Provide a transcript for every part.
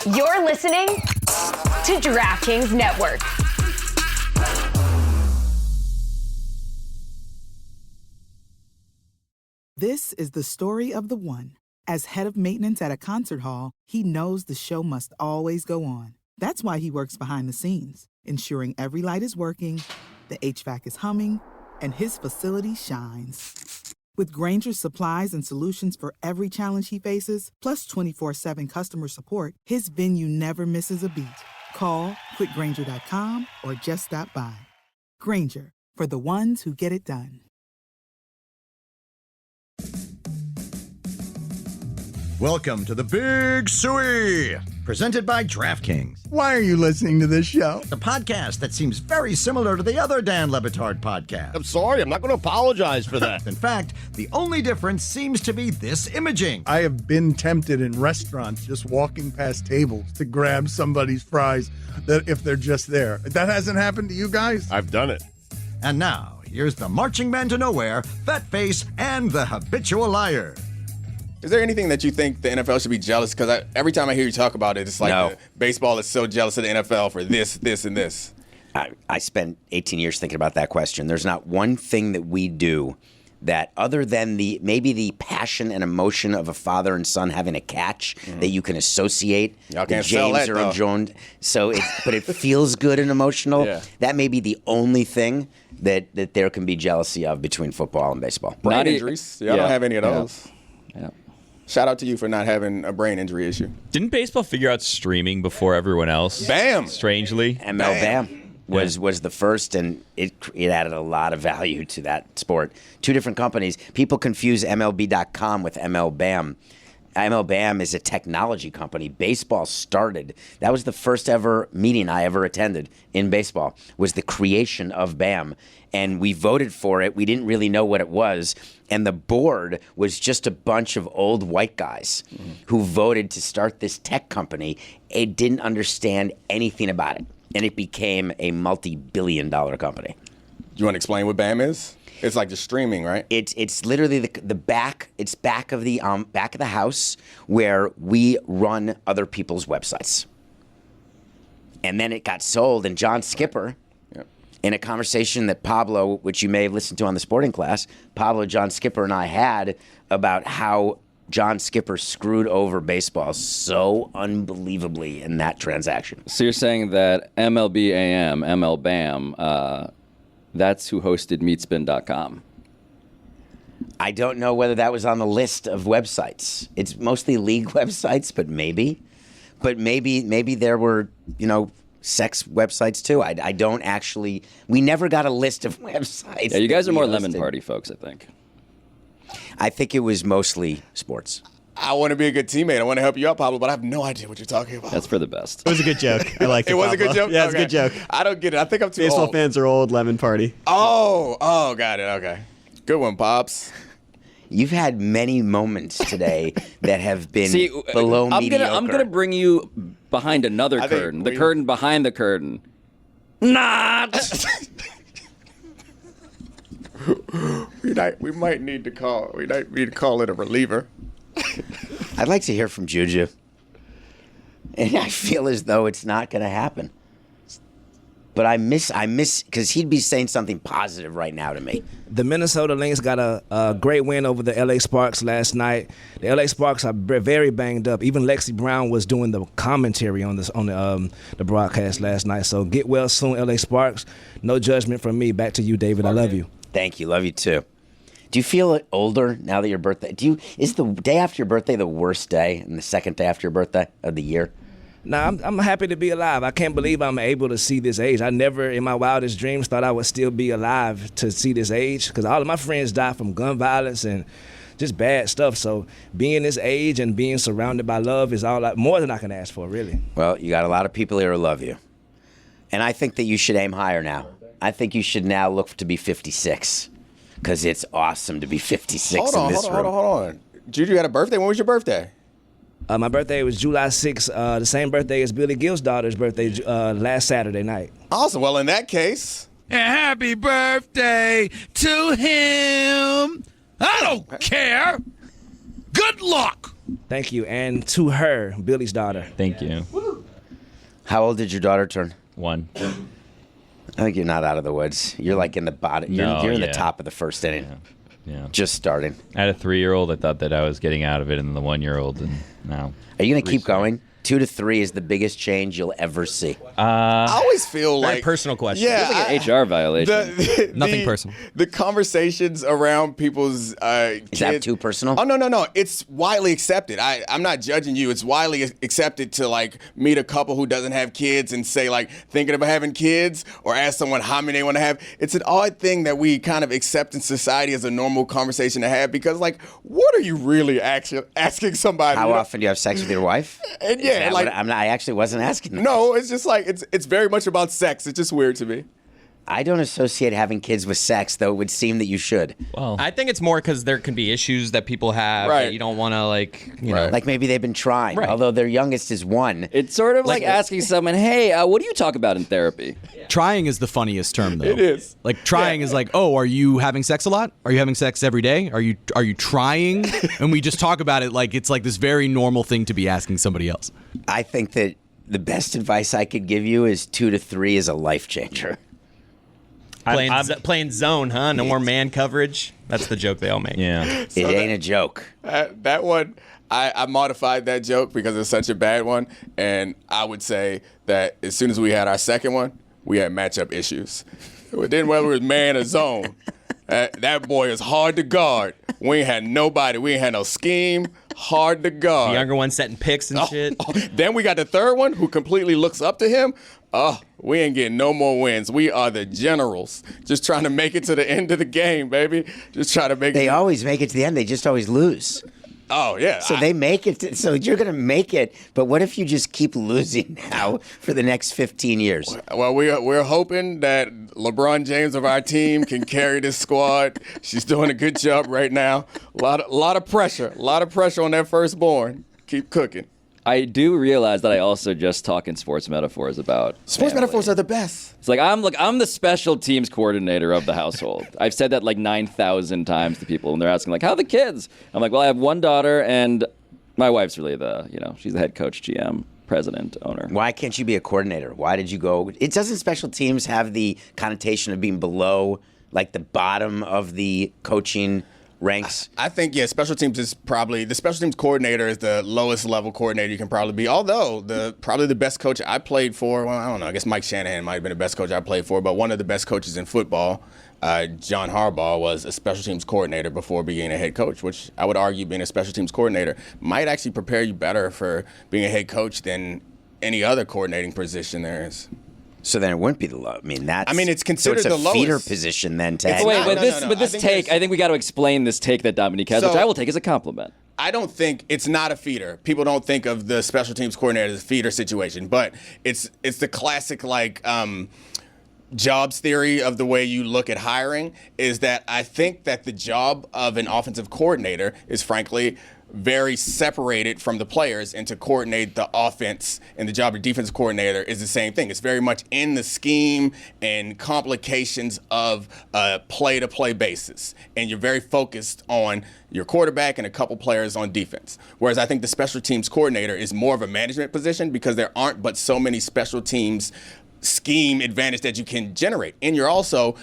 You're listening to DraftKings Network. This is the story of the one. As head of maintenance at a concert hall, he knows the show must always go on. That's why he works behind the scenes, ensuring every light is working, the HVAC is humming, and his facility shines. With Grainger's supplies and solutions for every challenge he faces, plus 24/7 customer support, his venue never misses a beat. Call quickgrainger.com or just stop by. Grainger, for the ones who get it done. Welcome to the Big Suey, presented by DraftKings. Why are you listening to this show? The podcast that seems very similar to the other Dan Lebitard podcast. I'm sorry, I'm not going to apologize for that. In fact, the only difference seems to be this imaging. I have been tempted in restaurants just walking past tables to grab somebody's fries that if they're just there. That hasn't happened to you guys? I've done it. And now, here's the marching man to nowhere, Fat Face, and the habitual liar. Is there anything that you think the NFL should be jealous? Because every time I hear you talk about it, it's like baseball is so jealous of the NFL for this, this, and this. I spent 18 years thinking about that question. There's not one thing that we do that, other than maybe the passion and emotion of a father and son having a catch, that you can associate. Y'all can't James sell that, Earl Jones. So, but it feels good and emotional. Yeah. That may be the only thing that there can be jealousy of between football and baseball. Brain injuries. Y'all don't have any of those. Yeah. Shout out to you for not having a brain injury issue. Didn't baseball figure out streaming before everyone else? Bam! Strangely. MLBAM was the first, and it added a lot of value to that sport. Two different companies. People confuse MLB.com with MLBAM. MLBAM is a technology company. Baseball started. That was the first ever meeting I ever attended in baseball, was the creation of BAM. And we voted for it. We didn't really know what it was. And the board was just a bunch of old white guys who voted to start this tech company. It didn't understand anything about it. And it became a multi-billion-dollar company. Do you want to explain what BAM is? It's like the streaming, right? It's literally the back. It's back of the house where we run other people's websites. And then it got sold, and John Skipper, in a conversation that Pablo, which you may have listened to on the sporting class, Pablo, John Skipper, and I had about how John Skipper screwed over baseball so unbelievably in that transaction. So you're saying that MLBAM, MLBAM, that's who hosted MeatSpin.com. I don't know whether that was on the list of websites. It's mostly league websites, but maybe. But maybe there were, sex websites too. I don't actually. We never got a list of websites. Yeah, you guys are more Lemon Party folks, I think. I think it was mostly sports. I want to be a good teammate. I want to help you out, Pablo, but I have no idea what you're talking about. That's for the best. It was a good joke. I like it. It was a good joke? Yeah, it's a good joke. I don't get it. I think I'm too Baseball old. fans are old. Lemon Party. Oh, got it. Okay. Good one, Pops. You've had many moments today that have been below mediocre. I'm gonna bring you behind another curtain. The curtain behind the curtain. Not. We might need to call it a reliever. I'd like to hear from Juju. And I feel as though it's not going to happen. But I miss, because he'd be saying something positive right now to me. The Minnesota Lynx got a great win over the LA Sparks last night. The LA Sparks are very banged up. Even Lexi Brown was doing the commentary on the broadcast last night. So get well soon, LA Sparks. No judgment from me. Back to you, David. I love you. Thank you. Love you too. Do you feel older now that your birthday? Is the day after your birthday the worst day, and the second day after your birthday of the year? Nah, I'm happy to be alive. I can't believe I'm able to see this age. I never, in my wildest dreams, thought I would still be alive to see this age, because all of my friends died from gun violence and just bad stuff. So being this age and being surrounded by love is more than I can ask for, really. Well, you got a lot of people here who love you. And I think that you should aim higher now. I think you should now look to be 56, because it's awesome to be 56 in this room. Hold on. Juju had a birthday. When was your birthday? My birthday was July 6th, the same birthday as Billy Gill's daughter's birthday, last Saturday night. Awesome. Well, in that case... Happy birthday to him. I don't care. Good luck. Thank you. And to her, Billy's daughter. Thank you. How old did your daughter turn? 1. I think you're not out of the woods. You're like in the bottom. You're in the top of the first inning. Yeah. Just starting. I had a 3-year-old. I thought that I was getting out of it, and the 1-year-old, and now. Are you going to keep going? 2 to 3 is the biggest change you'll ever see. I always feel Very like personal question. Yeah, It's like an HR violation. Nothing personal. The conversations around people's Is kids, that too personal? Oh no! It's widely accepted. I'm not judging you. It's widely accepted to like meet a couple who doesn't have kids and say like thinking about having kids, or ask someone how many they want to have. It's an odd thing that we kind of accept in society as a normal conversation to have, because like, what are you really asking somebody? How often do you have sex with your wife? And yeah, like I actually wasn't asking that. no, it's just like it's very much about sex. It's just weird to me. I don't associate having kids with sex, though it would seem that you should. Well, I think it's more because there can be issues that people have that you don't want to, like, you know. Like maybe they've been trying, although their youngest is 1. It's sort of like asking someone, hey, what do you talk about in therapy? Trying is the funniest term, though. It is. Like, trying is like, oh, are you having sex a lot? Are you having sex every day? Are you trying? And we just talk about it like it's like this very normal thing to be asking somebody else. I think that the best advice I could give you is 2 to 3 is a life changer. Playing zone, huh? No more man coverage. That's the joke they all make. Yeah. It ain't a joke. That one, I modified that joke because it's such a bad one. And I would say that as soon as we had our second one, we had matchup issues. It didn't whether it was man or zone. That boy is hard to guard. We ain't had nobody. We ain't had no scheme. Hard to guard. The younger one setting picks and shit. Then we got the third one who completely looks up to him. We ain't getting no more wins. We are the generals. Just trying to make it to the end of the game, baby. Just trying to make it. They always make it to the end. They just always lose. Oh, yeah. So they make it. So you're going to make it. But what if you just keep losing now for the next 15 years? Well, we're hoping that LeBron James of our team can carry this squad. She's doing a good job right now. A lot of pressure. A lot of pressure on that firstborn. Keep cooking. I do realize that I also just talk in sports metaphors about sports family. metaphors are the best. It's like I'm the special teams coordinator of the household. I've said that like 9,000 times to people, and they're asking like, "How are the kids?" I'm like, "Well, I have one daughter, and my wife's really she's the head coach, GM, president, owner." Why can't you be a coordinator? Why did you go? It doesn't special teams have the connotation of being below, like the bottom of the coaching ranks? I think, special teams is probably, the special teams coordinator is the lowest level coordinator you can probably be. Although, probably the best coach I played for, well, I don't know, I guess Mike Shanahan might have been the best coach I played for, but one of the best coaches in football, John Harbaugh, was a special teams coordinator before being a head coach, which I would argue being a special teams coordinator might actually prepare you better for being a head coach than any other coordinating position there is. So then it wouldn't be the low. It's considered so it's the a feeder lowest position then. I think we got to explain this take that Dominique has, which I will take as a compliment. I don't think it's not a feeder. People don't think of the special teams coordinator as a feeder situation, but it's the classic jobs theory of the way you look at hiring is that I think that the job of an offensive coordinator is frankly very separated from the players, and to coordinate the offense, and the job of defensive coordinator is the same thing. It's very much in the scheme and complications of a play-to-play basis, and you're very focused on your quarterback and a couple players on defense. Whereas I think the special teams coordinator is more of a management position because there aren't but so many special teams scheme advantage that you can generate, and you're also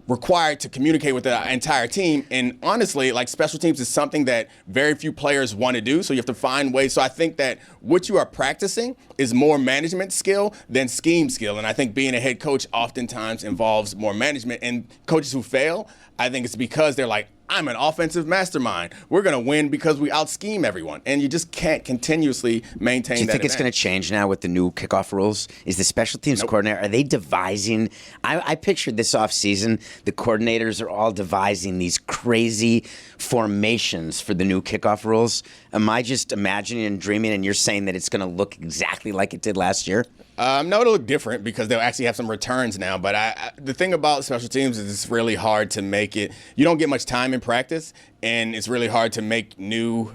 required to communicate with the entire team. And honestly, special teams is something that very few players want to do. So you have to find ways. So I think that what you are practicing is more management skill than scheme skill. And I think being a head coach oftentimes involves more management. And coaches who fail, I think it's because they're like, I'm an offensive mastermind. We're going to win because we out-scheme everyone. And you just can't continuously maintain that. Do you think it's going to change now with the new kickoff rules? Is the special teams coordinator, are they devising? I pictured this offseason, the coordinators are all devising these crazy formations for the new kickoff rules. Am I just imagining and dreaming, and you're saying that it's going to look exactly like it did last year? No, it'll look different because they'll actually have some returns now. But the thing about special teams is it's really hard to make it. You don't get much time in practice, and it's really hard to make new,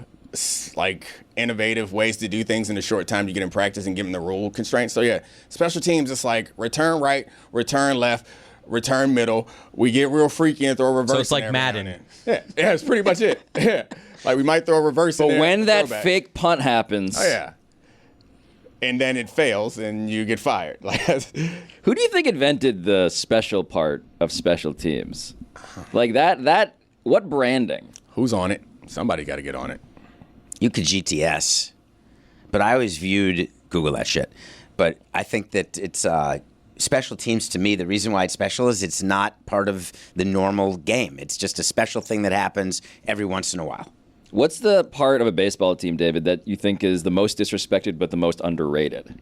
innovative ways to do things in the short time you get in practice and give them the rule constraints. So, special teams, it's like return right, return left, return middle. We get real freaky and throw a reverse. So it's like every now Madden. and then. Yeah, it's pretty much it. Yeah. Like we might throw a reverse. But in there, when that throwback. fake punt happens, Oh yeah. And then it fails, and you get fired. Like, who do you think invented the special part of special teams? Like that. What branding? Who's on it? Somebody got to get on it. You could GTS, but I always viewed Google that shit. But I think that it's special teams to me. The reason why it's special is it's not part of the normal game. It's just a special thing that happens every once in a while. What's the part of a baseball team, David, that you think is the most disrespected but the most underrated?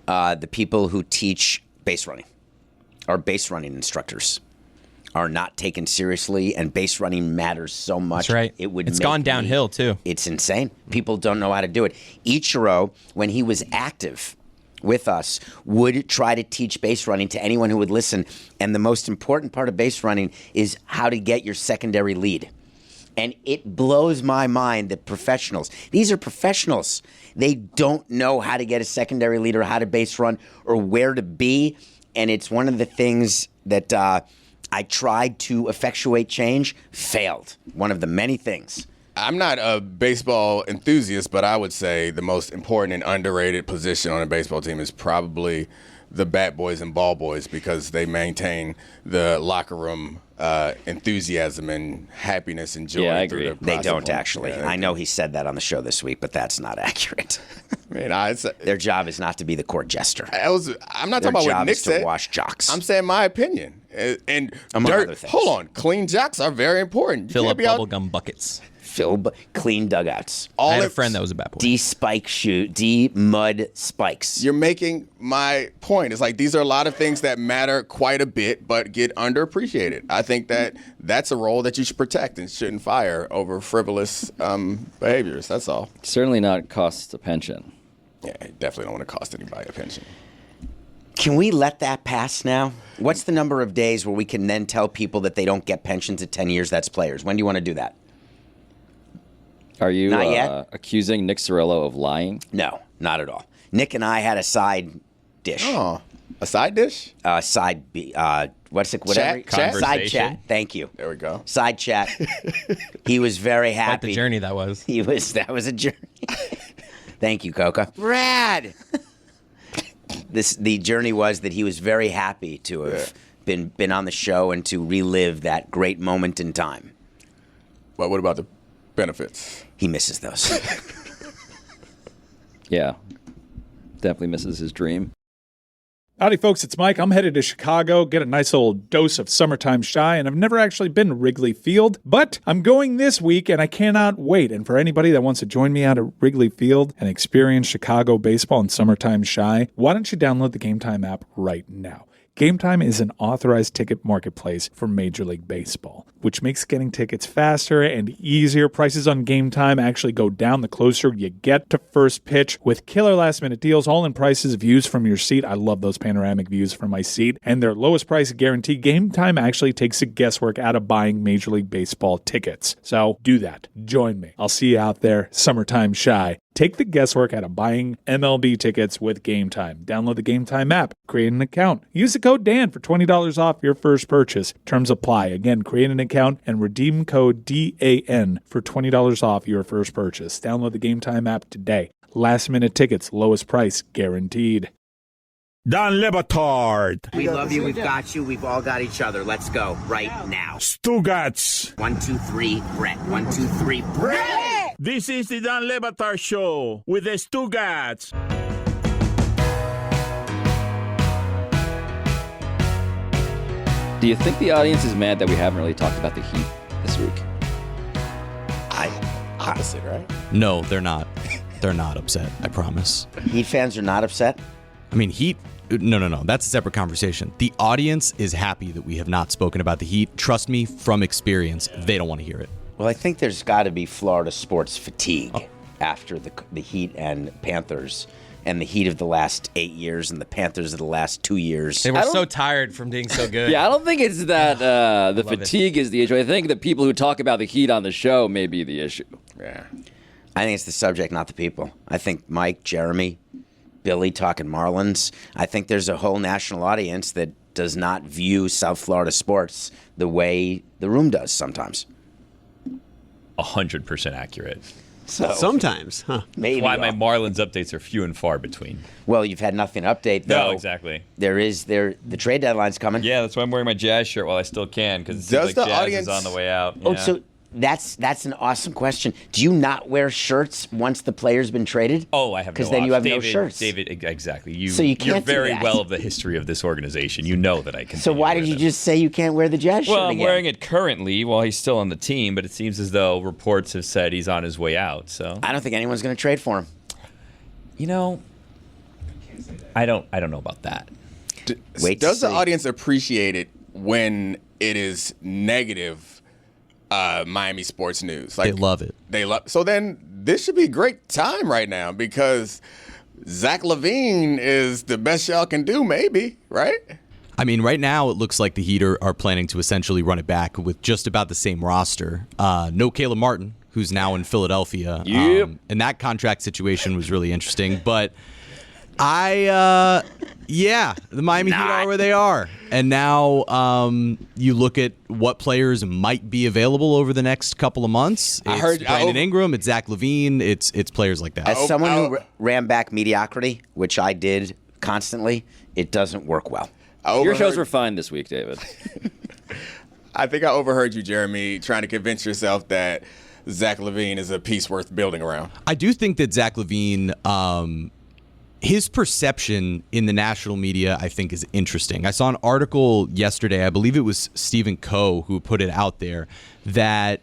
The people who teach base running, or base running instructors, are not taken seriously, and base running matters so much. That's right. It's gone downhill, too. It's insane. People don't know how to do it. Ichiro, when he was active with us, would try to teach base running to anyone who would listen, and the most important part of base running is how to get your secondary lead. And it blows my mind that these are professionals. They don't know how to get a secondary lead or how to base run or where to be. And it's one of the things that I tried to effectuate change, failed. One of the many things. I'm not a baseball enthusiast, but I would say the most important and underrated position on a baseball team is probably the bat boys and ball boys, because they maintain the locker room enthusiasm and happiness and joy. Yeah, I agree. They don't actually. I know he said that on the show this week, but that's not accurate. Their job is not to be the court jester. I'm not talking about what Nick said. Their job is to wash jocks. I'm saying my opinion. And among other things. Hold on, clean jocks are very important. Fill up bubblegum buckets. Clean dugouts. I had a friend that was a bat boy. D-mud spikes. You're making my point. It's like these are a lot of things that matter quite a bit, but get underappreciated. I think that that's a role that you should protect and shouldn't fire over frivolous behaviors. That's all. Certainly not cost a pension. Yeah, definitely don't want to cost anybody a pension. Can we let that pass now? What's the number of days where we can then tell people that they don't get pensions at 10 years? That's players. When do you want to do that? Are you Not yet? accusing Nick Cirillo of lying? No, not at all. Nick and I had a side dish. Oh, a side dish? What's it? Whatever. Chat? Side chat. Thank you. There we go. Side chat. He was very happy. Quite the journey that was. That was a journey. Thank you, Coca. Brad. The journey was that he was very happy to have been on the show and to relive that great moment in time. But what about the benefits? He misses those. Yeah. Definitely misses his dream. Howdy, folks. It's Mike. I'm headed to Chicago, get a nice little dose of summertime shy, and I've never actually been to Wrigley Field, but I'm going this week, and I cannot wait. And for anybody that wants to join me out at Wrigley Field and experience Chicago baseball and summertime shy, why don't you download the Game Time app right now? Game Time is an authorized ticket marketplace for Major League Baseball, which makes getting tickets faster and easier. Prices on Game Time actually go down the closer you get to first pitch, with killer last-minute deals, all-in prices, views from your seat. I love those panoramic views from my seat. And their lowest price guarantee. Game Time actually takes the guesswork out of buying Major League Baseball tickets. So do that. Join me. I'll see you out there, summertime shy. Take the guesswork out of buying MLB tickets with Game Time. Download the Game Time app, create an account. Use the code DAN for $20 off your first purchase. Terms apply. Again, create an account and redeem code DAN for $20 off your first purchase. Download the Game Time app today. Last minute tickets, lowest price guaranteed. Don Le Batard. We love you. We've got you. We've all got each other. Let's go right now. Stugotz. 1, 2, 3, Brett. 1, 2, 3, Brett. This is the Don Le Batard Show with the Stugotz. Do you think the audience is mad that we haven't really talked about the Heat this week? Opposite, right? No, they're not. They're not upset, I promise. Heat fans are not upset? I mean, Heat... No. That's a separate conversation. The audience is happy that we have not spoken about the Heat. Trust me, from experience, they don't want to hear it. Well, I think there's got to be Florida sports fatigue after the Heat and Panthers, and the Heat of the last 8 years and the Panthers of the last 2 years. They were so tired from being so good. Yeah, I don't think it's that the fatigue is the issue. I think the people who talk about the Heat on the show may be the issue. Yeah. I think it's the subject, not the people. I think Mike, Jeremy, Billy talking Marlins. I think there's a whole national audience that does not view South Florida sports the way the room does sometimes. 100% accurate. So sometimes, huh? Maybe. Why my Marlins updates are few and far between. Well, you've had nothing to update, though. No, exactly. The trade deadline's coming. Yeah, that's why I'm wearing my Jazz shirt while I still can, because it Does seems the like Jazz audience- is on the way out. Oh, Yeah. so that's an awesome question. Do you not wear shirts once the player's been traded? Oh, I have no because then you have David, no shirts. David, exactly. So you you're can't do very that. well of the history of this organization. You know that I can. So why did you just say you can't wear the Jazz shirt Well, I'm again? wearing it currently while he's still on the team, but it seems as though reports have said he's on his way out. So I don't think anyone's going to trade for him. You know, I don't know about that. Does the audience appreciate it when it is negative Miami sports news? They love it. They love. So then this should be a great time right now because Zach LaVine is the best y'all can do, maybe, right? I mean, right now it looks like the Heat are planning to essentially run it back with just about the same roster. No Caleb Martin, who's now in Philadelphia. Yep. And that contract situation was really interesting. But the Miami Heat are where they are. And now you look at what players might be available over the next couple of months. It's Brandon Ingram, it's Zach LaVine, it's players like that. As someone who ran back mediocrity, which I did constantly, it doesn't work well. Your shows were fine this week, David. I think I overheard you, Jeremy, trying to convince yourself that Zach LaVine is a piece worth building around. I do think that Zach LaVine, his perception in the national media, I think, is interesting. I saw an article yesterday, I believe it was Stephen Coe who put it out there, that,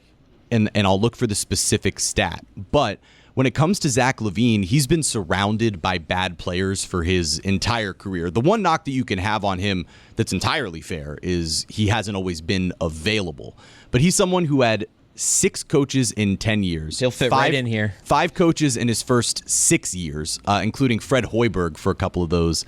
and I'll look for the specific stat, but when it comes to Zach LaVine, he's been surrounded by bad players for his entire career. The one knock that you can have on him that's entirely fair is he hasn't always been available. But he's someone who had 6 coaches in 10 years. He'll fit right in here. 5 coaches in his first 6 years, including Fred Hoiberg for a couple of those.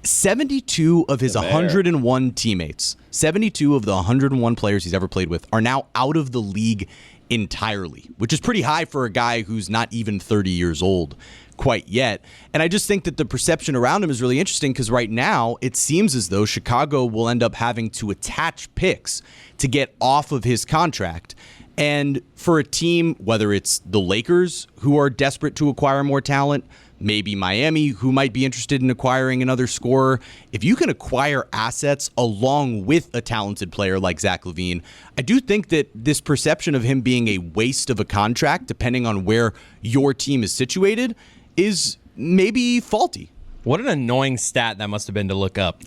72 of his 101 teammates, 72 of the 101 players he's ever played with are now out of the league entirely, which is pretty high for a guy who's not even 30 years old quite yet. And I just think that the perception around him is really interesting because right now it seems as though Chicago will end up having to attach picks to get off of his contract. And for a team, whether it's the Lakers, who are desperate to acquire more talent, maybe Miami, who might be interested in acquiring another scorer, if you can acquire assets along with a talented player like Zach LaVine, I do think that this perception of him being a waste of a contract, depending on where your team is situated, is maybe faulty. What an annoying stat that must have been to look up.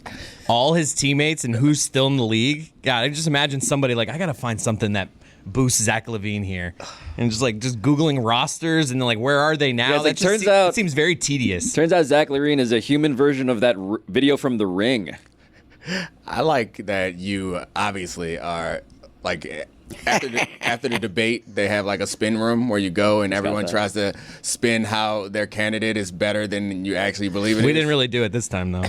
All his teammates and who's still in the league. God, I just imagine somebody like, I got to find something that boosts Zach LaVine here. And just Googling rosters and like, where are they now? Yeah, that it seems very tedious. Turns out Zach LaVine is a human version of that video from The Ring. I like that you obviously are like after the debate, they have like a spin room where you go and everyone tries to spin how their candidate is better than you actually believe it is. We didn't really do it this time though.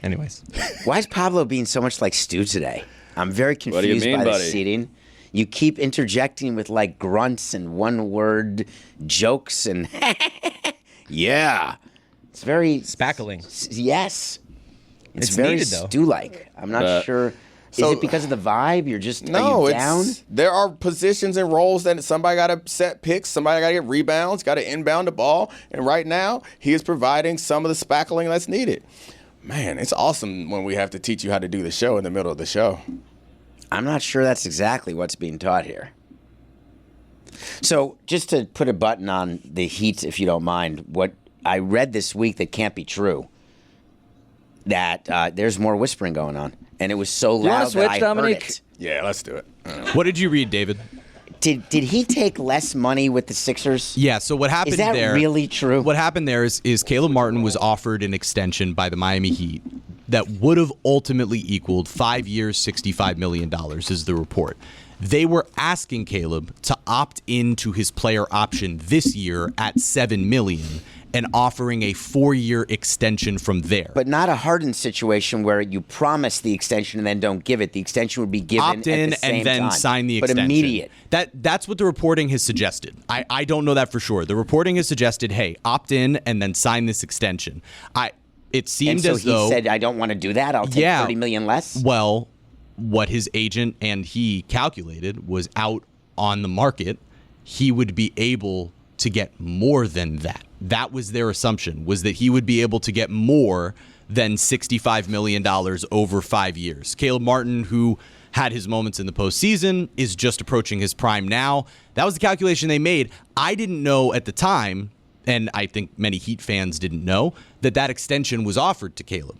Anyways. Why is Pablo being so much like Stu today? I'm very confused What do you mean, by the buddy? seating. You keep interjecting with like grunts and one-word jokes and yeah. It's very spackling. Yes. It's very needed, though. Stu-like. I'm not sure. Is it because of the vibe? You're just are you down? There are positions and roles that somebody got to set picks, somebody got to get rebounds, got to inbound the ball, and right now he is providing some of the spackling that's needed. Man, it's awesome when we have to teach you how to do the show in the middle of the show. I'm not sure that's exactly what's being taught here. So just to put a button on the Heat, if you don't mind, what I read this week that can't be true, that there's more whispering going on. And it was so loud that I heard it. Yeah, let's do it. What did you read, David? Did he take less money with the Sixers? Yeah, so what happened there... Is that really true? What happened there is Caleb Martin was offered an extension by the Miami Heat that would have ultimately equaled 5 years, $65 million is the report. They were asking Caleb to opt into his player option this year at $7 million and offering a 4-year extension from there. But not a Harden situation where you promise the extension and then don't give it. The extension would be given opt in at the same and then time. sign the extension. But immediate. That's what the reporting has suggested. I don't know that for sure. The reporting has suggested, hey, opt in and then sign this extension. it seemed so as though he said, "I don't want to do that. I'll take $30 million less." Well, what his agent and he calculated was out on the market, he would be able to get more than that. That was their assumption, was that he would be able to get more than $65 million over 5 years. Caleb Martin, who had his moments in the postseason, is just approaching his prime now. That was the calculation they made. I didn't know at the time, and I think many Heat fans didn't know, that extension was offered to Caleb.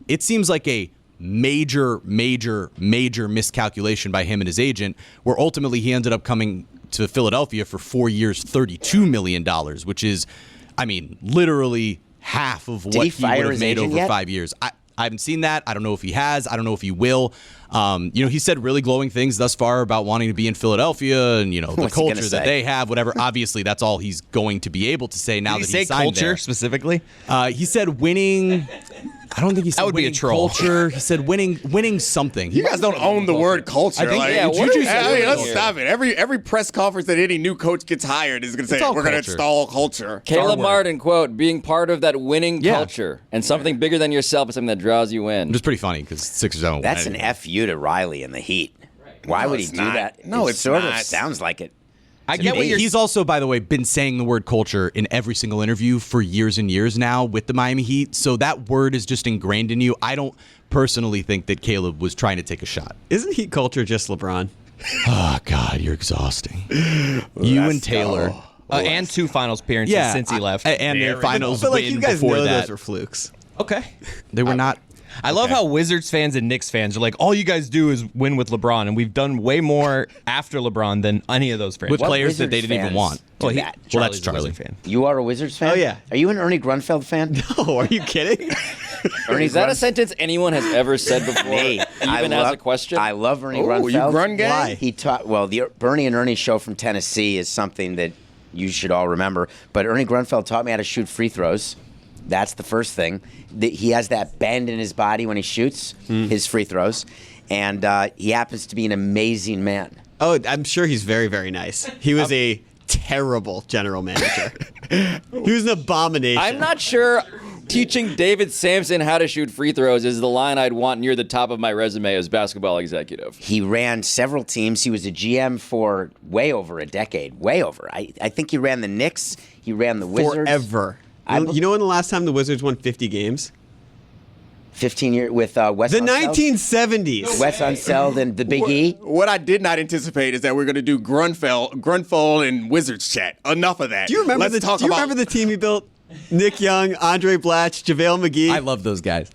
It seems like a major miscalculation by him and his agent, where ultimately he ended up coming to Philadelphia for 4 years, $32 million, which is, literally half of what he would have made over 5 years. I haven't seen that. I don't know if he has. I don't know if he will. He said really glowing things thus far about wanting to be in Philadelphia and, the culture that they have, whatever. Obviously, that's all he's going to be able to say now that he signed culture there. Specifically? He said winning. I don't think he said that would be a troll. Culture. He said winning something. You guys don't own the word culture. I think, let's stop it. Every press conference that any new coach gets hired is going to say, we're going to install culture. Caleb Martin, quote, being part of that winning culture and something bigger than yourself is something that draws you in. It's pretty funny because Sixers don't. That's an FU to Riley and the Heat. Why would he do that? No, it it's sort not. of sounds like it. I get what he's also, by the way, been saying the word culture in every single interview for years and years now with the Miami Heat. So that word is just ingrained in you. I don't personally think that Caleb was trying to take a shot. Isn't Heat culture just LeBron? Oh, God, you're exhausting. You and Taylor. And 2 finals appearances since he left. And their finals but win you guys before know that. those were flukes. Okay. They were not. I love how Wizards fans and Knicks fans are like, all you guys do is win with LeBron, and we've done way more after LeBron than any of those franchises. With players that they didn't even want. Well, that's Charlie. Fan. You are a Wizards fan? Oh, yeah. Are you an Ernie Grunfeld fan? No, are you kidding? Is that a sentence anyone has ever said before? Me. Even as a question? I love Ernie Grunfeld. You Grun gang? Why? He taught. Well, the Bernie and Ernie show from Tennessee is something that you should all remember. But Ernie Grunfeld taught me how to shoot free throws. That's the first thing. He has that bend in his body when he shoots his free throws. And he happens to be an amazing man. Oh, I'm sure he's very, very nice. He was a terrible general manager. He was an abomination. I'm not sure teaching David Sampson how to shoot free throws is the line I'd want near the top of my resume as basketball executive. He ran several teams. He was a GM for way over a decade. Way over. I think he ran the Knicks. He ran the Wizards. Forever. You know when the last time the Wizards won 50 games? 15 years with Wes The Unseld? 1970s. Wes Unseld and the Big E. What I did not anticipate is that we're going to do Grunfeld and Wizards chat. Enough of that. Do you remember remember the team he built? Nick Young, Andre Blatch, JaVale McGee. I love those guys.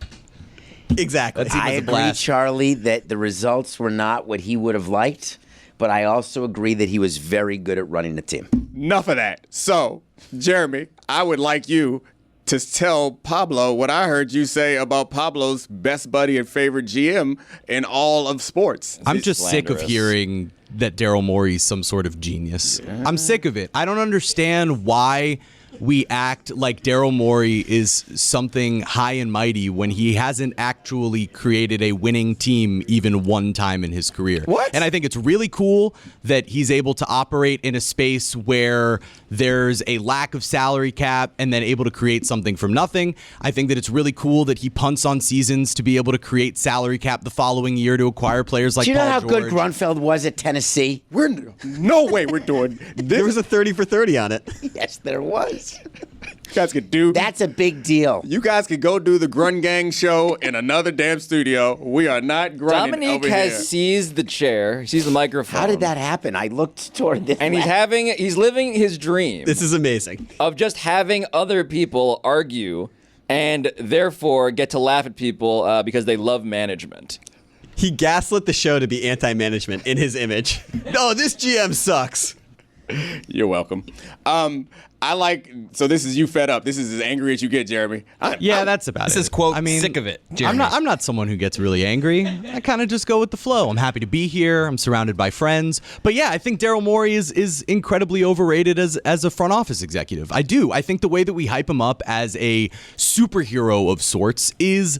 Exactly. I agree, Charlie, that the results were not what he would have liked, but I also agree that he was very good at running the team. Enough of that. So, Jeremy, I would like you to tell Pablo what I heard you say about Pablo's best buddy and favorite GM in all of sports. I'm just sick of hearing that Daryl Morey's some sort of genius. Yeah. I'm sick of it. I don't understand why we act like Daryl Morey is something high and mighty when he hasn't actually created a winning team even one time in his career. What? And I think it's really cool that he's able to operate in a space where there's a lack of salary cap and then able to create something from nothing. I think that it's really cool that he punts on seasons to be able to create salary cap the following year to acquire players like Paul George. Do you know how George. good Grunfeld was at Tennessee? No way we're doing this. There was a 30 for 30 on it. Yes, there was. You guys could do. That's a big deal. You guys could go do the Grun Gang show in another damn studio. We are not grunting Dominique over has here. seized the chair, seized the microphone. How did that happen? I looked toward this. And he's living his dream. This is amazing. Of just having other people argue and therefore get to laugh at people because they love management. He gaslit the show to be anti-management in his image. No, this GM sucks. You're welcome. So this is you fed up. This is as angry as you get, Jeremy. That's about it. This is, quote, sick of it, Jeremy. I'm not someone who gets really angry. I kind of just go with the flow. I'm happy to be here. I'm surrounded by friends. But yeah, I think Daryl Morey is incredibly overrated as a front office executive. I do. I think the way that we hype him up as a superhero of sorts is...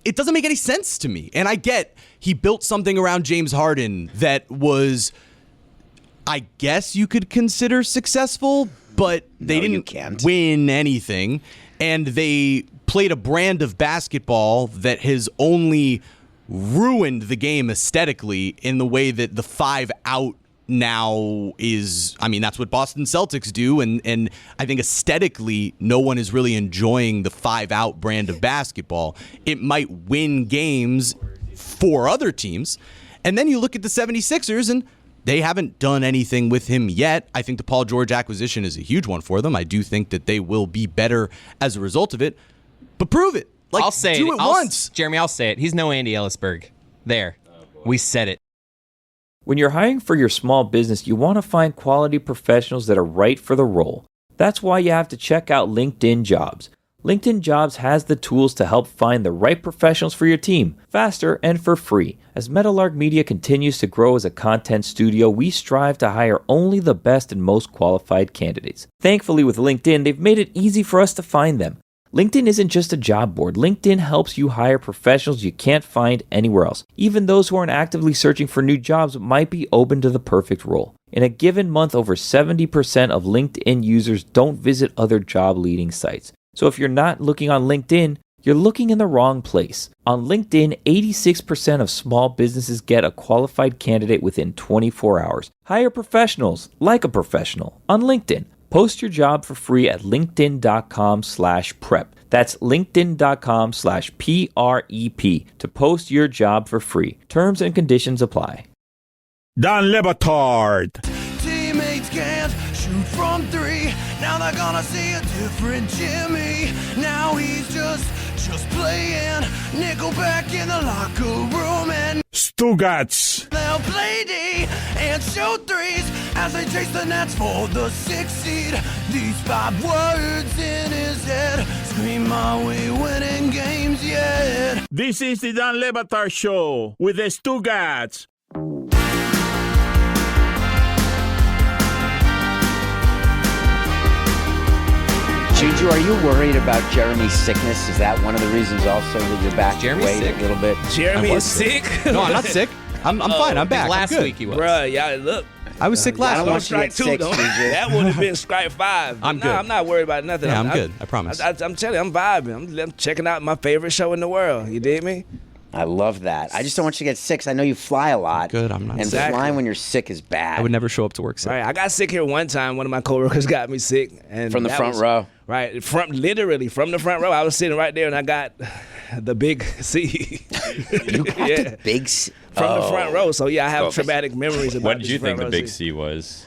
it doesn't make any sense to me. And I get he built something around James Harden that was... I guess you could consider successful, but they didn't win anything. And they played a brand of basketball that has only ruined the game aesthetically in the way that the 5 out now is. I mean, that's what Boston Celtics do, and I think aesthetically no one is really enjoying the 5 out brand of basketball. It might win games for other teams. And then you look at the 76ers, and they haven't done anything with him yet. I think the Paul George acquisition is a huge one for them. I do think that they will be better as a result of it. But prove it. I'll say do it once. Jeremy, I'll say it. He's no Andy Ellisberg. There. We said it. When you're hiring for your small business, you want to find quality professionals that are right for the role. That's why you have to check out LinkedIn Jobs. LinkedIn Jobs has the tools to help find the right professionals for your team, faster and for free. As Meadowlark Media continues to grow as a content studio, we strive to hire only the best and most qualified candidates. Thankfully, with LinkedIn, they've made it easy for us to find them. LinkedIn isn't just a job board. LinkedIn helps you hire professionals you can't find anywhere else. Even those who aren't actively searching for new jobs might be open to the perfect role. In a given month, over 70% of LinkedIn users don't visit other job-leading sites. So if you're not looking on LinkedIn, you're looking in the wrong place. On LinkedIn, 86% of small businesses get a qualified candidate within 24 hours. Hire professionals like a professional on LinkedIn. Post your job for free at linkedin.com/prep. That's linkedin.com/PREP to post your job for free. Terms and conditions apply. Don Batard. Teammates can't shoot from 3. Now they're gonna see a different Jimmy. Now he's just playing Nickelback in the locker room, and Stugotz. they'll play D and shoot 3s as they chase the Nets for the 6th seed. These 5 words in his head scream, "Are we winning games yet?" This is the Don Batard Show with the Stugotz. Juju, are you worried about Jeremy's sickness? Is that one of the reasons also that you're back to Jeremy's weight sick. a little bit? Jeremy is sick? No, I'm not sick. I'm fine. I'm back. Last I'm good. week he was. Bruh, y'all, look. I was sick last I don't week. want you to get sick, Juju. That would have been strike 5. I'm good. I'm not worried about nothing. Yeah, I'm good. I promise. I'm telling you, I'm vibing. I'm checking out my favorite show in the world. You dig me? I love that. I just don't want you to get sick 'cause I know you fly a lot. Good, I'm not And sick. flying when you're sick is bad. I would never show up to work sick. Right. I got sick here one time. One of my coworkers got me sick, and From the that front was- row. Right, literally from the front row. I was sitting right there, and I got the big C. You got the big C? From the front row. So yeah, I have Oh. traumatic memories about What did this you think front the row big seat. C was?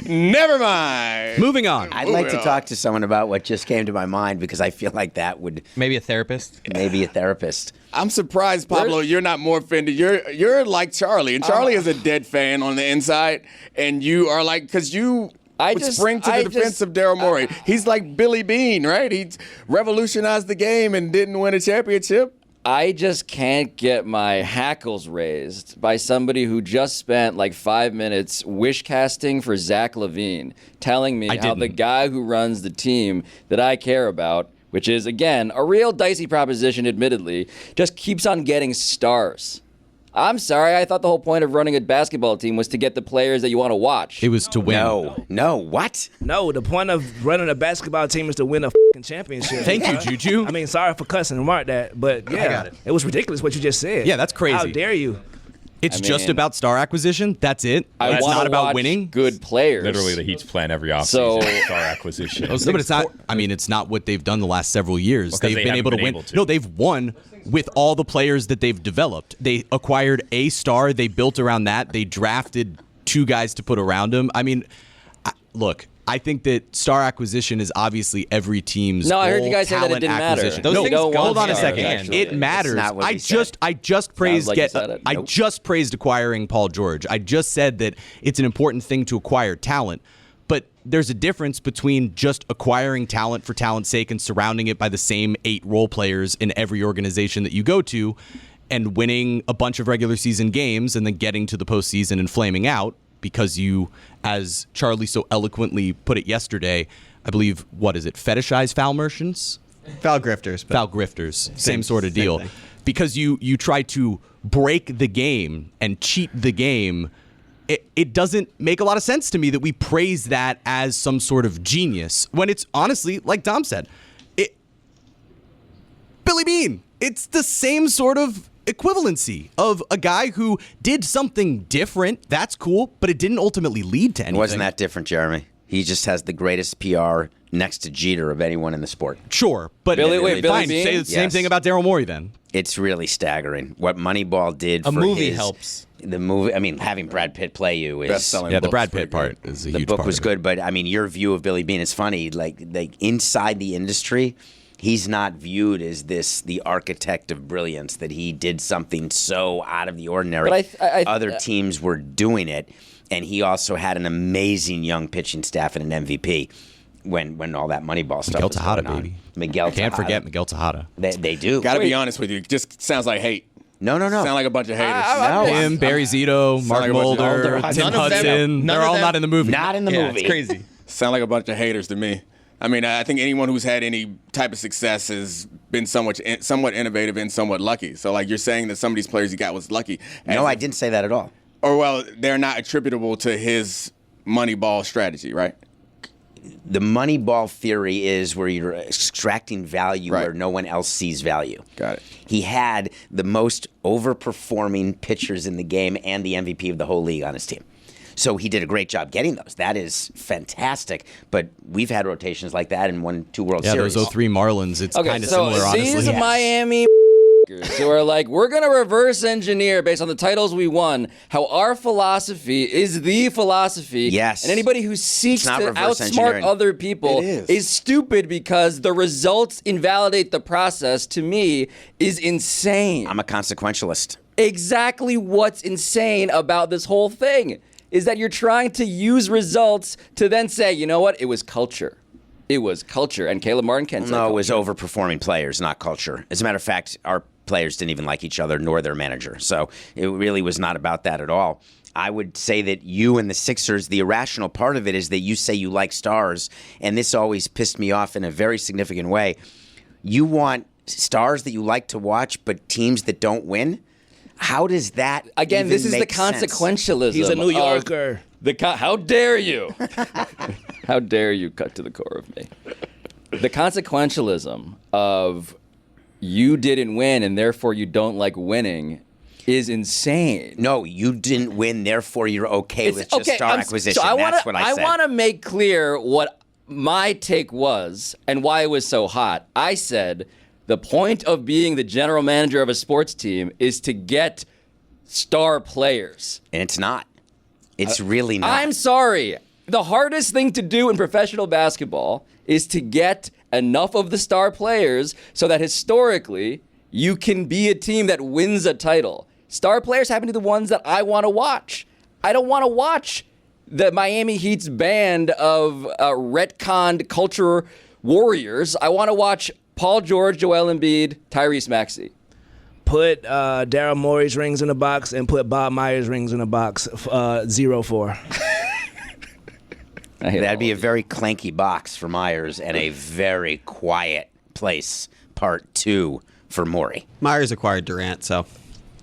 Never mind. Moving on. I'd like to talk to someone about what just came to my mind because I feel like that would Maybe a therapist. maybe a therapist. I'm surprised, Pablo, you're not more offended. You're like Charlie, and Charlie is a dead fan on the inside, and you are like, because you would spring to the defense of Daryl Morey. He's like Billy Bean, right? He revolutionized the game and didn't win a championship. I just can't get my hackles raised by somebody who just spent like 5 minutes wish casting for Zach LaVine, telling me how the guy who runs the team that I care about, which is, again, a real dicey proposition, admittedly, just keeps on getting stars. I'm sorry, I thought the whole point of running a basketball team was to get the players that you want to watch. It was to win. No, what? No, the point of running a basketball team is to win a fucking championship. Thank you, Juju. I mean, sorry for cussing and mark that, but yeah, got it. It was ridiculous what you just said. Yeah, that's crazy. How dare you? It's just about star acquisition. That's it. I It's wanna not about watch winning. good players. Literally, the Heat's plan every offseason. So- Star acquisition. No, but it's not. I mean, it's not what they've done the last several years. Well, 'cause They've they been haven't able to been win. able to. No, they've won with all the players that they've developed. They acquired a star. They built around that. They drafted 2 guys to put around him. I mean, look. I think that star acquisition is obviously every team's. No, I heard you goal, guys say that it talent didn't matter. acquisition. Those No, things don't hold want on a stars, second. actually. It matters. That's not what he said. I just praised. like you said it. I Nope. just praised acquiring Paul George. I just said that it's an important thing to acquire talent. But there's a difference between just acquiring talent for talent's sake and surrounding it by the same 8 role players in every organization that you go to and winning a bunch of regular season games and then getting to the postseason and flaming out because you, as Charlie so eloquently put it yesterday, I believe, what is it, fetishize foul merchants? Foul grifters. Foul grifters. Same sort of deal. thing. Because you try to break the game and cheat the game. It doesn't make a lot of sense to me that we praise that as some sort of genius when it's honestly, like Dom said, Billy Beane. It's the same sort of equivalency of a guy who did something different. That's cool, but it didn't ultimately lead to anything. It wasn't that different, Jeremy. He just has the greatest PR next to Jeter of anyone in the sport. Sure, but Billy fine, Beane? say the same thing about Daryl Morey then. It's really staggering what Moneyball did. A for movie his, helps. The movie, I mean, having Brad Pitt play you is Best-selling Yeah, the book's Brad pretty Pitt part good. is a the huge book part was of it. good, but I mean, your view of Billy Beane is funny. Like inside the industry, he's not viewed as the architect of brilliance. That he did something so out of the ordinary. But Other teams were doing it, and he also had an amazing young pitching staff and an MVP. When all that Moneyball stuff Miguel was Tejada, going on. baby. Miguel Can't Tejada. forget Miguel Tejada. They do. Got to be honest with you. It just sounds like hate. No. Sound like a bunch of haters. No. Him, Barry Zito, Mark like a bunch of- Mulder, None Tim of them- Hudson. They're all not in the movie. Not in the movie. It's crazy. Sound like a bunch of haters to me. I mean, I think anyone who's had any type of success has been somewhat innovative and somewhat lucky. So, like, you're saying that some of these players he got was lucky. No, I didn't say that at all. Or, well, they're not attributable to his Moneyball strategy, right? The Moneyball theory is where you're extracting value Right. where no one else sees value. Got it. He had the most overperforming pitchers in the game and the MVP of the whole league on his team. So he did a great job getting those. That is fantastic. But we've had rotations like that and won 2 World Yeah, Series. those 03 Marlins. It's kind of similar, honestly. These Miami who are like, we're going to reverse engineer based on the titles we won, how our philosophy is the philosophy. Yes. And anybody who seeks It's to not reverse outsmart engineering. other people It is. is stupid because the results invalidate the process, to me, is insane. I'm a consequentialist. Exactly what's insane about this whole thing is that you're trying to use results to then say, you know what, it was culture. It was culture. And Caleb Martin can't say No, it culture. was overperforming players, not culture. As a matter of fact, our players didn't even like each other, nor their manager. So it really was not about that at all. I would say that you and the Sixers, the irrational part of it is that you say you like stars, and this always pissed me off in a very significant way. You want stars that you like to watch, but teams that don't win? How does that Again, even this is the make sense? consequentialism. He's a New of Yorker. How dare you? How dare you cut to the core of me? The consequentialism of you didn't win and therefore you don't like winning is insane. No, you didn't win, therefore you're okay with just star acquisition. So That's what I said. I want to make clear what my take was and why it was so hot. I said the point of being the general manager of a sports team is to get star players. And it's not. It's really not. I'm sorry. The hardest thing to do in professional basketball is to get enough of the star players so that historically you can be a team that wins a title. Star players happen to be the ones that I want to watch. I don't want to watch the Miami Heat's band of retconned culture warriors. I want to watch Paul George, Joel Embiid, Tyrese Maxey. Put Daryl Morey's rings in a box and put Bob Myers' rings in a box. 0-4. That'd be a very clanky box for Myers and a very quiet place, part 2 for Morey. Myers acquired Durant, so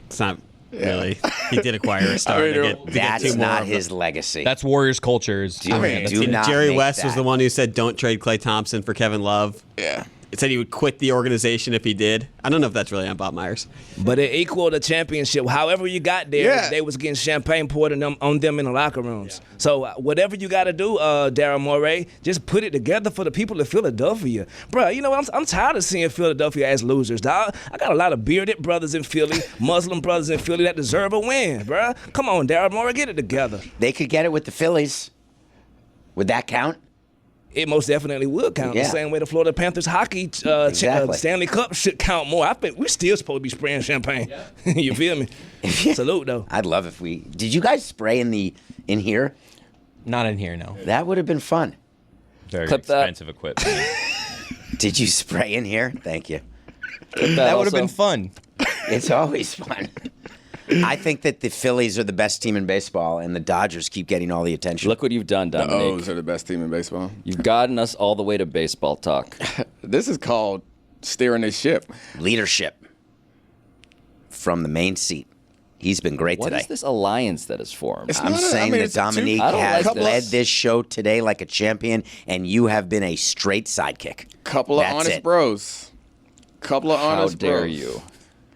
it's not really. He did acquire a star. That's two more not of his legacy. That's Warriors culture. Do not Jerry make West was that. the one who said, "Don't trade Klay Thompson for Kevin Love." Yeah. It said he would quit the organization if he did. I don't know if that's really on Bob Myers. But it equaled a championship. However you got there, Yeah. they was getting champagne poured on them in the locker rooms. So whatever you got to do, Daryl Morey, just put it together for the people of Philadelphia. Bro, you know, I'm tired of seeing Philadelphia as losers, dog. I got a lot of bearded brothers in Philly, Muslim brothers in Philly that deserve a win, bro. Come on, Daryl Morey, get it together. They could get it with the Phillies. Would that count? It most definitely will count. Yeah. The same way the Florida Panthers hockey Exactly. Stanley Cup should count more. I think we're still supposed to be spraying champagne. You feel me? Salute, though. I'd love if we... Did you guys spray in here? Not in here, no. That would have been fun. Very Clip that. expensive equipment. Did you spray in here? Thank you. That would have been fun. It's always fun. I think that the Phillies are the best team in baseball, and the Dodgers keep getting all the attention. Look what you've done, The Dominique. O's are the best team in baseball. You've gotten us all the way to baseball talk. This is called steering this ship. Leadership from the main seat. He's been great What today. is this alliance that is formed? It's I'm not a- I saying mean, that it's two- Dominique I don't has like led this. this show today like a champion, and you have been a straight sidekick. Couple of That's honest it. bros. couple of honors. How dare bros. you?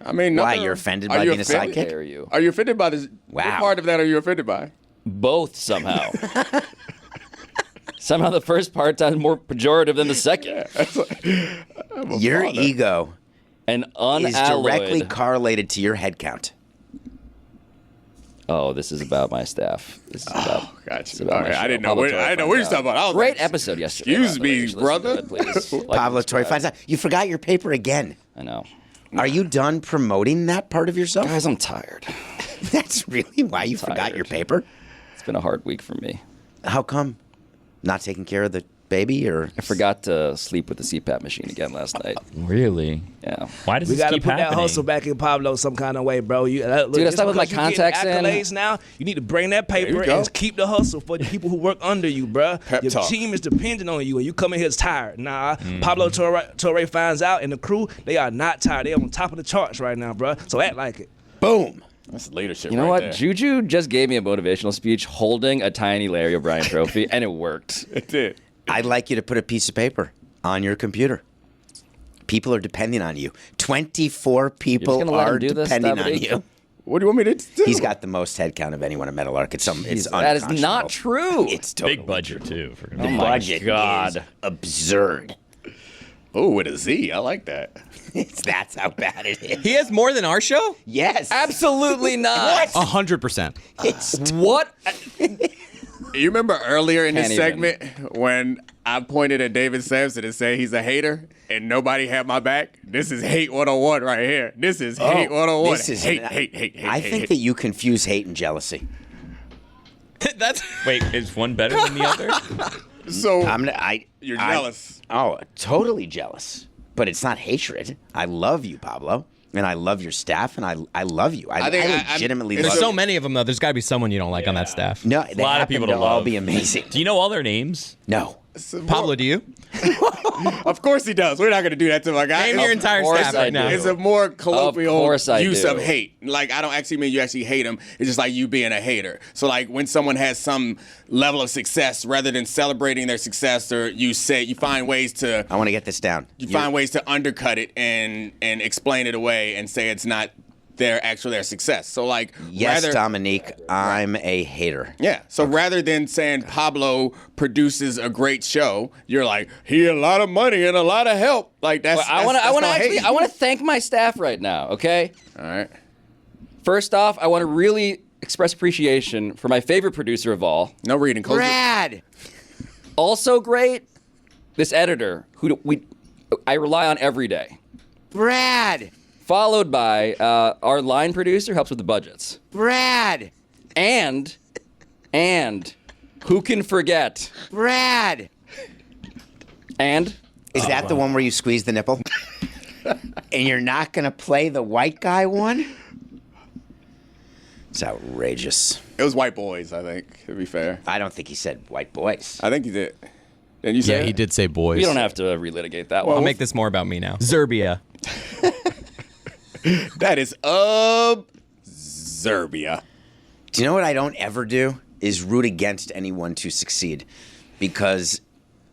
I mean, Why, nothing- you're offended Are by you being a offended? sidekick? How dare you? Are you offended by this? Wow. What part of that are you offended by? Both somehow. Somehow the first part sounds more pejorative than the second. Your ego And is unalloyed. directly correlated to your head count. Oh, this is about my staff. This is about. Gotcha. About my Okay, I show. didn't know. Pablo I Torre didn't know what you're finds talking about. I was Great like, episode yesterday. Excuse by the way. me, You should listen to brother. it, please. Like Pablo and Torre subscribe. finds out. You forgot your paper again. I know. Are you done promoting that part of yourself? Guys, I'm tired. That's really why you forgot your paper? It's been a hard week for me. How come? Not taking care of the baby, or I forgot to sleep with the CPAP machine again last night. Really? Yeah. Why does We this gotta keep put happening? that hustle back in Pablo some kind of way, bro. You, look, Dude, I just stopped with my because you contacts getting in. accolades now. You need to bring that There paper you go. and keep the hustle for the people who work under you, bro. Pep Your talk. team is dependent on you, and you come in here tired. Nah, Mm-hmm. Pablo Torre finds out, and the crew, they are not tired. They are on top of the charts right now, bro. So act like it. boom. That's leadership. You know right what? there. Juju just gave me a motivational speech holding a tiny Larry O'Brien trophy, and it worked. It did. I'd like you to put a piece of paper on your computer. People are depending on you. 24 people gonna let him are do this, depending on Dominique? you. What do you want me to do? He's got the most head count of anyone at Meadowlark. It's That is not unconscionable. true. It's totally Big budget too. For The my budget God. is absurd. Oh, with a Z. I like that. That's how bad it is. He has more than our show? Yes. Absolutely not. 100%. It's What? You remember earlier in this Can't even. segment when I pointed at David Sampson and said he's a hater and nobody had my back? This is hate 101 right here. This is hate 101. This is hate. I think that you confuse hate and jealousy. That's Wait, is one better than the other? So You're jealous. Oh, totally jealous. But it's not hatred. I love you, Pablo. And I love your staff, and I love you. I legitimately love There's you. so many of them, though. There's got to be someone you don't like on that staff. No, A lot of people to to all love. be amazing. Do you know all their names? No. Pablo, do you? Of course he does. We're not going to do that to my guy. Name your entire course staff I right now. It's a more colloquial course I use do. of hate. Like, I don't actually mean you actually hate them. It's just like you being a hater. So, like, when someone has some level of success, rather than celebrating their success, or you find ways to... I want to get this down. You find ways to undercut it and explain it away and say it's not their success. So, like, Yes, Dominique, I'm a hater. Yeah. So rather than saying Pablo produces a great show, you're like, he had a lot of money and a lot of help. Like, that's I want hate. to thank my staff right now. Okay. All right. First off, I want to really express appreciation for my favorite producer of all. No reading. Close Brad. Also great, this editor who I rely on every day. Brad. Followed by our line producer, helps with the budgets. Brad. And who can forget? Brad. And Is that the one where you squeeze the nipple? And you're not going to play the white guy one? It's outrageous. It was white boys, I think, to be fair. I don't think he said white boys. I think he did. Didn't you say Yeah, that? he did say boys. we don't have to relitigate that I'll one. make this more about me now. Zerbia. That is Serbia. Do you know what I don't ever do? Is root against anyone to succeed. Because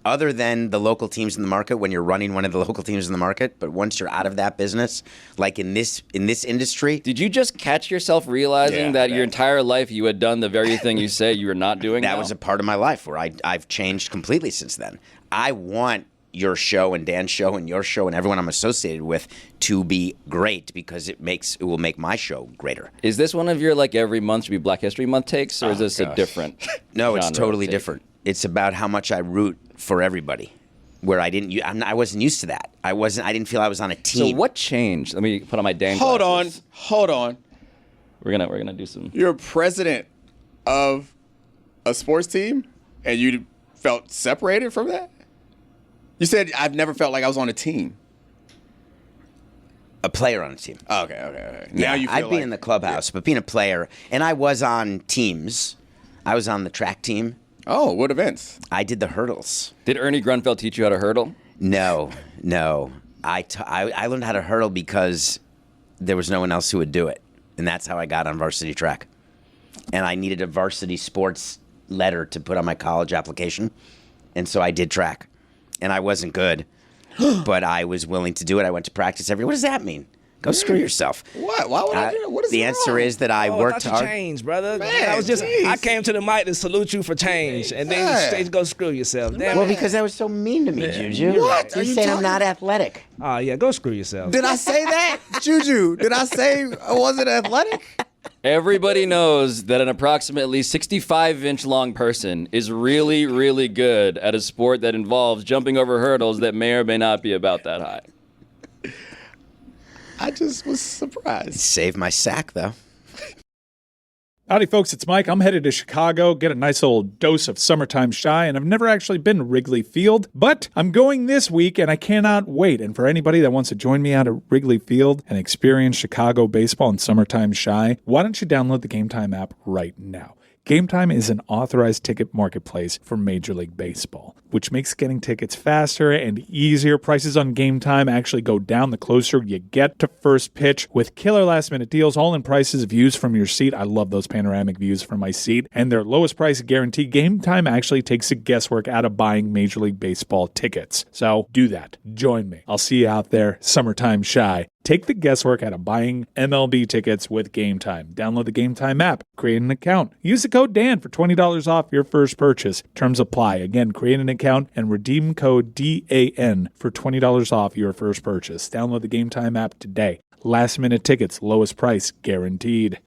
other than the local teams in the market, when you're running one of the local teams in the market, but once you're out of that business, like in this industry. Did you just catch yourself realizing that your entire life you had done the very thing you say you were not doing? That now? was a part of my life where I've changed completely since then. I want your show and Dan's show and your show and everyone I'm associated with to be great because it will make my show greater. Is this one of your like every month should be Black History Month takes, or is this a different? No, it's genre of totally take? different. It's about how much I root for everybody. Where I wasn't used to that. I didn't feel I was on a team. So what changed? Let me put on my Dan Hold glasses. on. We're gonna do some. You're president of a sports team, and you felt separated from that? You said, I've never felt like I was on a team. A player on a team. Oh, okay. Yeah, Now you feel I'd be like in the clubhouse, but being a player, and I was on teams. I was on the track team. Oh, what events? I did the hurdles. Did Ernie Grunfeld teach you how to hurdle? No. I learned how to hurdle because there was no one else who would do it, and that's how I got on varsity track. And I needed a varsity sports letter to put on my college application, and so I did track. And I wasn't good. but I was willing to do it. I went to practice every. What does that mean? Go screw yourself. What? Why would I do it? What is the answer is that I worked I hard. Change, brother. Man, I came to the mic to salute you for change, and then you say go screw yourself. Damn Well, it. because that was so mean to me, Juju. What? You said I'm not athletic. Oh yeah, go screw yourself. Did I say that, Juju? Did I say I wasn't athletic? Everybody knows that an approximately 65-inch long person is really, really good at a sport that involves jumping over hurdles that may or may not be about that high. I just was surprised. Saved my sack, though. Howdy, folks. It's Mike. I'm headed to Chicago, get a nice old dose of summertime shy, and I've never actually been to Wrigley Field, but I'm going this week, and I cannot wait. And for anybody that wants to join me out at Wrigley Field and experience Chicago baseball and summertime shy, why don't you download the Game Time app right now? Game Time is an authorized ticket marketplace for Major League Baseball, which makes getting tickets faster and easier. Prices on Game Time actually go down the closer you get to first pitch with killer last-minute deals, all-in prices, views from your seat. I love those panoramic views from my seat. And their lowest price guarantee. Game Time actually takes the guesswork out of buying Major League Baseball tickets. So do that. Join me. I'll see you out there, summertime shy. Take the guesswork out of buying MLB tickets with Game Time. Download the Game Time app, create an account. Use the code DAN for $20 off your first purchase. Terms apply. Again, create an account and redeem code DAN for $20 off your first purchase. Download the Game Time app today. Last minute tickets, lowest price guaranteed.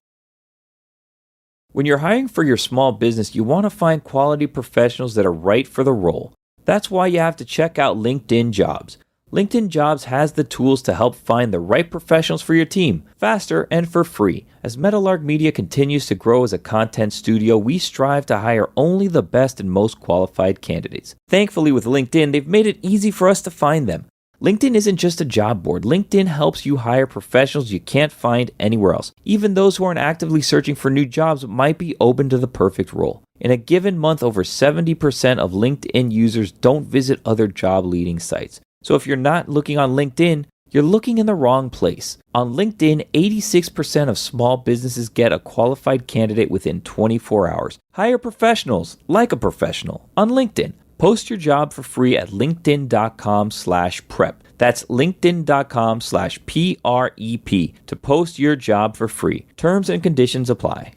When you're hiring for your small business, you want to find quality professionals that are right for the role. That's why you have to check out LinkedIn Jobs. LinkedIn Jobs has the tools to help find the right professionals for your team, faster and for free. As Meadowlark Media continues to grow as a content studio, we strive to hire only the best and most qualified candidates. Thankfully, with LinkedIn, they've made it easy for us to find them. LinkedIn isn't just a job board. LinkedIn helps you hire professionals you can't find anywhere else. Even those who aren't actively searching for new jobs might be open to the perfect role. In a given month, over 70% of LinkedIn users don't visit other job-leading sites. So if you're not looking on LinkedIn, you're looking in the wrong place. On LinkedIn, 86% of small businesses get a qualified candidate within 24 hours. Hire professionals like a professional on LinkedIn. Post your job for free at linkedin.com/prep. That's linkedin.com/PREP to post your job for free. Terms and conditions apply.